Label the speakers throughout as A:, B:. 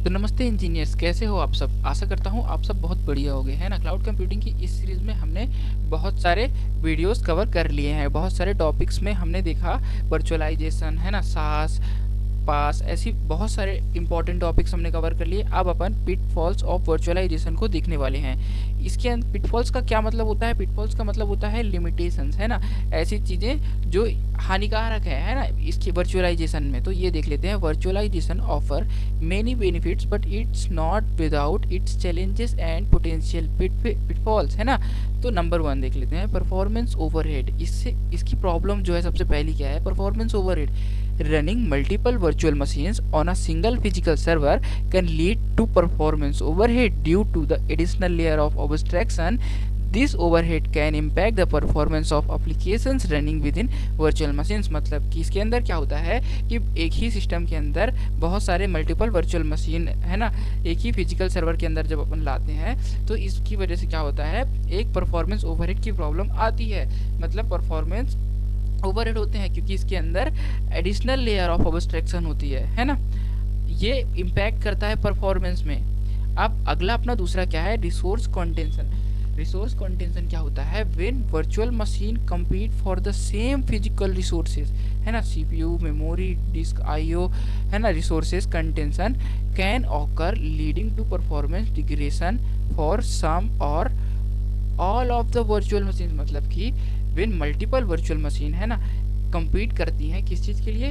A: तो नमस्ते इंजीनियर्स, कैसे हो आप सब। आशा करता हूँ आप सब बहुत बढ़िया होंगे, है ना। क्लाउड कंप्यूटिंग की इस सीरीज़ में हमने बहुत सारे वीडियोस कवर कर लिए हैं। बहुत सारे टॉपिक्स में हमने देखा वर्चुअलाइजेशन, है ना, सास पास, ऐसी बहुत सारे इंपॉर्टेंट टॉपिक्स हमने कवर कर लिए। अब अपन पिटफॉल्स ऑफ वर्चुअलाइजेशन को देखने वाले हैं। इसके अंदर पिटफॉल्स का क्या मतलब होता है? पिटफॉल्स का मतलब होता है लिमिटेशंस, है ना, ऐसी चीज़ें जो हानिकारक है ना, इसकी वर्चुअलाइजेशन में। तो ये देख लेते हैं। Virtualization offer many benefits but it's not without its challenges and potential pitfalls, है ना। तो नंबर 1 देख लेते हैं, परफॉर्मेंस ओवरहेड। इससे इसकी प्रॉब्लम जो है सबसे पहली क्या है? Performance overhead. Running multiple virtual machines on a single physical server can lead to performance overhead due to the additional layer of abstraction. This overhead can impact the performance of applications running within virtual machines। मतलब कि इसके अंदर क्या होता है कि एक ही system के अंदर बहुत सारे मल्टीपल वर्चुअल मशीन, है ना, एक ही फिजिकल सर्वर के अंदर जब अपन लाते हैं तो इसकी वजह से क्या होता है, एक परफॉर्मेंस ओवरहेड की प्रॉब्लम आती है। मतलब परफॉर्मेंस ओवरहेड होते हैं क्योंकि इसके अंदर एडिशनल लेयर ऑफ अब्स्ट्रैक्शन होती है ना। ये इम्पैक्ट करता है परफॉर्मेंस में। अब अगला अपना दूसरा क्या है? Resource contention. रिसोर्स कंटेंशन क्या होता है? When virtual machine compete for the same physical resources, है ना, सीपीयू, मेमोरी, डिस्क, आईओ, है ना, resources contention can occur leading to performance degradation for some और all of the virtual machine. मतलब कि व्हेन मल्टीपल वर्चुअल मशीन, है ना, compete करती हैं किस चीज़ के लिए?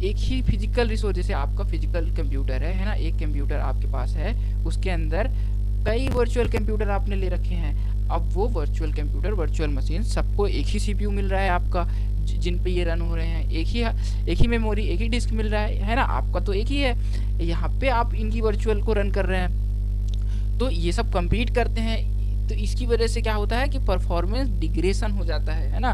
A: एक ही फिजिकल रिसोर्स। जैसे आपका फिजिकल कंप्यूटर है ना, एक कंप्यूटर आपके पास है, उसके अंदर कई वर्चुअल कंप्यूटर आपने ले रखे हैं। अब वो वर्चुअल कंप्यूटर, वर्चुअल मशीन, सबको एक ही सीपीयू मिल रहा है आपका, जिन पे ये रन हो रहे हैं, एक ही मेमोरी, एक ही डिस्क मिल रहा है ना, आपका तो एक ही है। यहाँ पे आप इनकी वर्चुअल को रन कर रहे हैं, तो ये सब compete करते हैं। तो इसकी वजह से क्या होता है कि परफॉर्मेंस डिग्रेशन हो जाता है ना।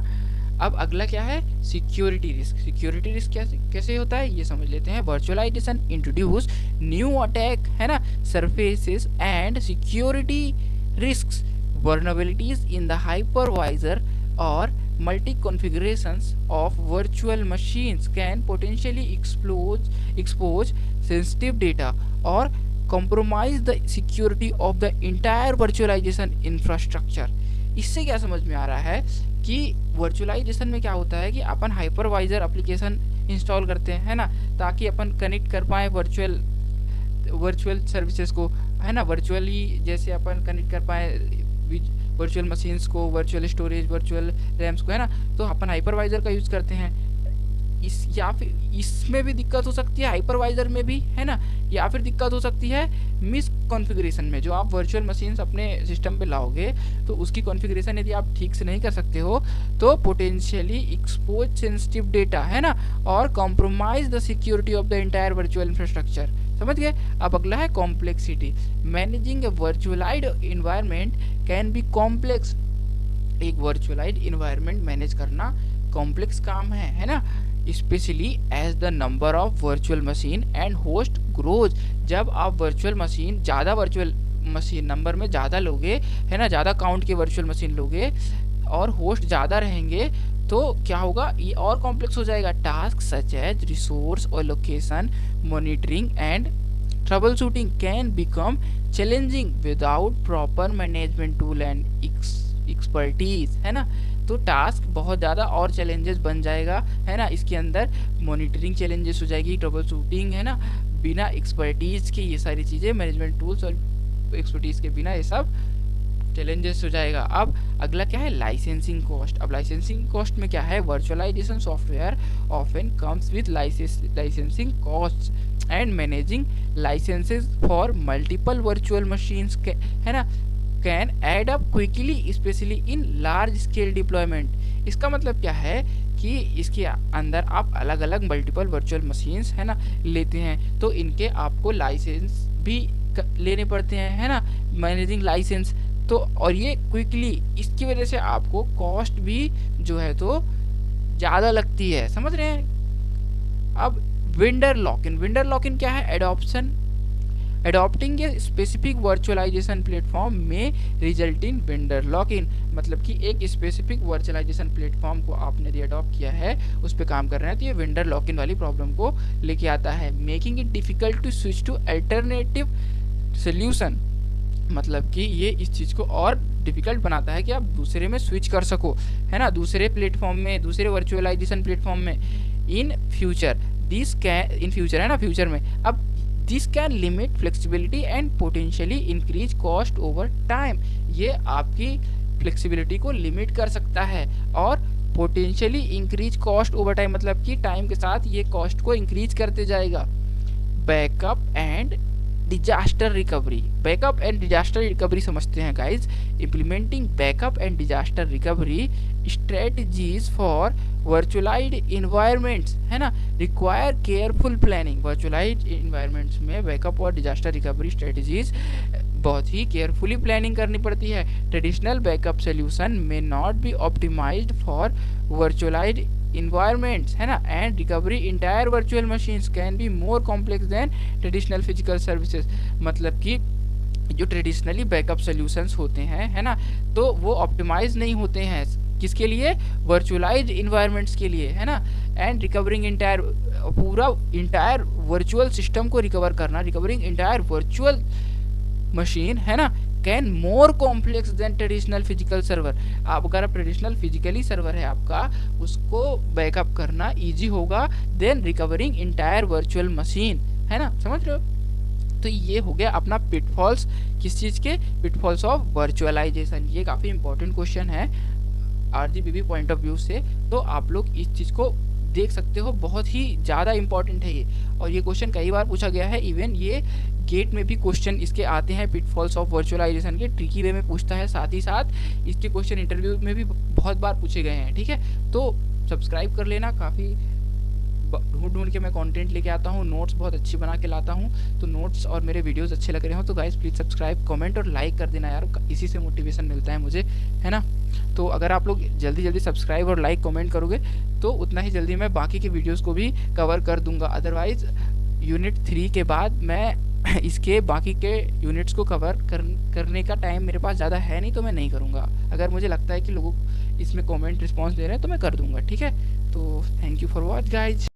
A: अब अगला क्या है? Security risk. सिक्योरिटी रिस्क कैसे होता है ये समझ लेते हैं। वर्चुअलाइजेशन इंट्रोड्यूस न्यू अटैक, है ना, surfaces and security risks. vulnerabilities in the hypervisor or multi configurations of virtual machines can potentially expose sensitive data or compromise the security of the entire virtualization infrastructure। इससे क्या समझ में आ रहा है कि virtualisation में क्या होता है कि अपन हाइपरवाइजर एप्लीकेशन इंस्टॉल करते हैं, है ना, ताकि अपन कनेक्ट कर पाए वर्चुअल सर्विसेज को, है ना, वर्चुअली जैसे अपन कनेक्ट कर पाए वर्चुअल मशीन्स को, वर्चुअल स्टोरेज, वर्चुअल रैम्स को, है ना। तो अपन हाइपरवाइजर का यूज़ करते हैं। या फिर इसमें भी दिक्कत हो सकती है, हाइपरवाइजर में भी, है ना। या फिर दिक्कत हो सकती है मिस कॉन्फ़िगरेशन में। जो आप वर्चुअल मशीन्स अपने सिस्टम पे लाओगे तो उसकी कॉन्फ़िगरेशन यदि आप ठीक से नहीं कर सकते हो तो पोटेंशियली एक्सपोज सेंसिटिव डेटा, है ना, और compromise the security of the entire virtual infrastructure. समझ गए। अब अगला है complexity. Managing a virtualized environment can be complex. एक वर्चुअलाइज्ड इन्वायरमेंट मैनेज करना कॉम्प्लेक्स काम है ना, especially as the number of virtual machine and host grows. जब आप वर्चुअल मशीन, ज़्यादा वर्चुअल मशीन नंबर में ज़्यादा लोगे, है ना, ज़्यादा काउंट के वर्चुअल मशीन लोगे और होस्ट ज़्यादा रहेंगे तो क्या होगा, ये और कॉम्प्लेक्स हो जाएगा। Task such as resource allocation, monitoring and troubleshooting can become challenging without proper management tool and expertise, है ना। तो टास्क बहुत ज़्यादा और चैलेंजेस बन जाएगा, है ना। इसके अंदर मॉनिटरिंग चैलेंजेस हो जाएगी, ट्रबल शूटिंग, है ना, बिना एक्सपर्टीज़ के ये सारी चीज़ें, मैनेजमेंट टूल्स और एक्सपर्टीज़ के बिना ये सब चैलेंजेस हो जाएगा। अब अगला क्या है? Licensing cost. अब लाइसेंसिंग कॉस्ट में क्या है? Virtualization software often comes with licensing cost and managing licenses for multiple virtual machines, है ना, can add up quickly especially in large scale deployment. इसका मतलब क्या है कि इसके अंदर आप अलग अलग मल्टीपल वर्चुअल मशीन्स, है ना, लेते हैं तो इनके आपको लाइसेंस भी लेने पड़ते हैं, है ना, मैनेजिंग लाइसेंस। तो और ये क्विकली, इसकी वजह से आपको कॉस्ट भी जो है तो ज़्यादा लगती है। समझ रहे हैं। अब vendor lock in. Vendor lock in क्या है? Adoption Adopting a specific virtualization platform may result in vendor lock-in, मतलब कि एक स्पेसिफिक वर्चुअलाइजेशन प्लेटफॉर्म को आपने यदि अडॉप्ट किया है, उस पर काम कर रहे हैं, तो ये वेंडर लॉक इन वाली प्रॉब्लम को लेके आता है। Making it difficult to switch to alternative solution, मतलब कि ये इस चीज़ को और डिफिकल्ट बनाता है कि आप दूसरे में स्विच कर सको, है ना, दूसरे प्लेटफॉर्म में, दूसरे वर्चुअलाइजेशन प्लेटफॉर्म में। In future this can, in future है ना, फ्यूचर में, अब this can limit flexibility and potentially increase cost over time, ये आपकी फ्लेक्सिबिलिटी को लिमिट कर सकता है और potentially increase cost over time, मतलब कि टाइम के साथ ये कॉस्ट को इंक्रीज करते जाएगा। Backup and disaster recovery, backup and disaster recovery समझते हैं guys. Implementing backup and disaster recovery strategies for virtualized environments, है ना, require careful planning. Virtualized environments में बैकअप और डिजास्टर रिकवरी स्ट्रेटजीज बहुत ही केयरफुली प्लानिंग करनी पड़ती है। ट्रेडिशनल बैकअप सोल्यूशन में not be optimized for virtualized environments, है ना, and recovery entire virtual machines can be more complex than traditional physical services, मतलब कि जो ट्रेडिशनली बैकअप सोल्यूशंस होते हैं, है ना, तो वो ऑप्टिमाइज नहीं होते हैं किसके लिए, वर्चुअलाइज्ड इन्वायरमेंट्स के लिए, है ना। एंड रिकवरिंग इंटायर, पूरा इंटायर वर्चुअल सिस्टम को रिकवर करना, रिकवरिंग इंटायर वर्चुअल मशीन, है ना, can more complex than traditional physical server. आप अगर आप ट्रेडिशनल फिजिकली सर्वर है आपका, उसको बैकअप करना इजी होगा than recovering entire virtual machine, है ना, समझ रहे हो। तो ये हो गया अपना पिटफॉल्स, किस चीज़ के, पिटफॉल्स ऑफ वर्चुअलाइजेशन। ये काफ़ी इंपॉर्टेंट क्वेश्चन है RGBB पॉइंट ऑफ व्यू से, तो आप लोग इस चीज़ को देख सकते हो, बहुत ही ज़्यादा इंपॉर्टेंट है ये। और ये क्वेश्चन कई बार पूछा गया है, इवन ये गेट में भी क्वेश्चन इसके आते हैं, पिटफॉल्स ऑफ वर्चुअलाइजेशन के ट्रिकी वे में पूछता है, साथ ही साथ इसके क्वेश्चन इंटरव्यू में भी बहुत बार पूछे गए हैं, ठीक है। तो सब्सक्राइब कर लेना, काफ़ी ढूंढ ढूंढ के मैं कंटेंट लेके आता हूँ, नोट्स बहुत अच्छी बना के लाता हूँ। तो नोट्स और मेरे वीडियोस अच्छे लग रहे हो तो गाइस प्लीज़ सब्सक्राइब, कमेंट और लाइक कर देना यार, इसी से मोटिवेशन मिलता है मुझे, है ना। तो अगर आप लोग जल्दी जल्दी सब्सक्राइब और लाइक कमेंट करोगे तो उतना ही जल्दी मैं बाकी के वीडियोज़ को भी कवर कर दूँगा। अदरवाइज़ यूनिट 3 के बाद मैं इसके बाकी के यूनिट्स को कवर करने का टाइम मेरे पास ज़्यादा है नहीं, तो मैं नहीं करूँगा। अगर मुझे लगता है कि लोगों इसमें कमेंट रिस्पॉन्स दे रहे हैं तो मैं कर दूँगा, ठीक है। तो thank you for watch guys.